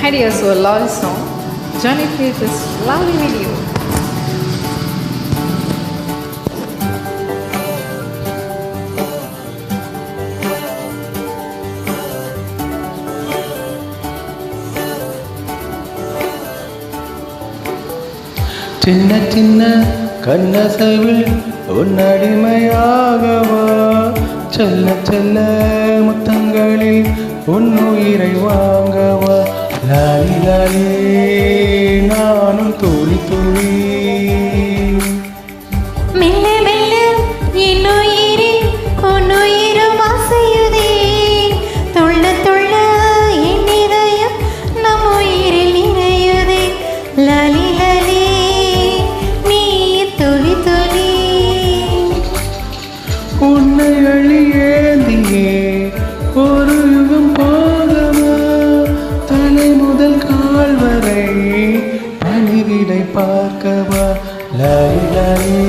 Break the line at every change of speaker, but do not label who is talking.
ideas for a love song, Johnny plays this lovely video.
சின்ன சின்ன கண்ணசைவில் உன்னடிமையாகவா செல்ல செல்ல முத்தங்களில் உன்னுயிரை வாங்கவா லாலி லாலி நானும் துளி துளி
மெல்ல மெல்ல என்னுயிரே உன்னுயிரும் அசையுதே துள்ள துள்ள என் இதயம் நம் உயிரில் இணையுதே லாலி லாலி நீ துளி துளி
உன்னை அழியேந்தியே ஒரு யுகம் போகவா தலை முதல் கால் வரை பணிவிடை பார்க்கவா லாலி லாலி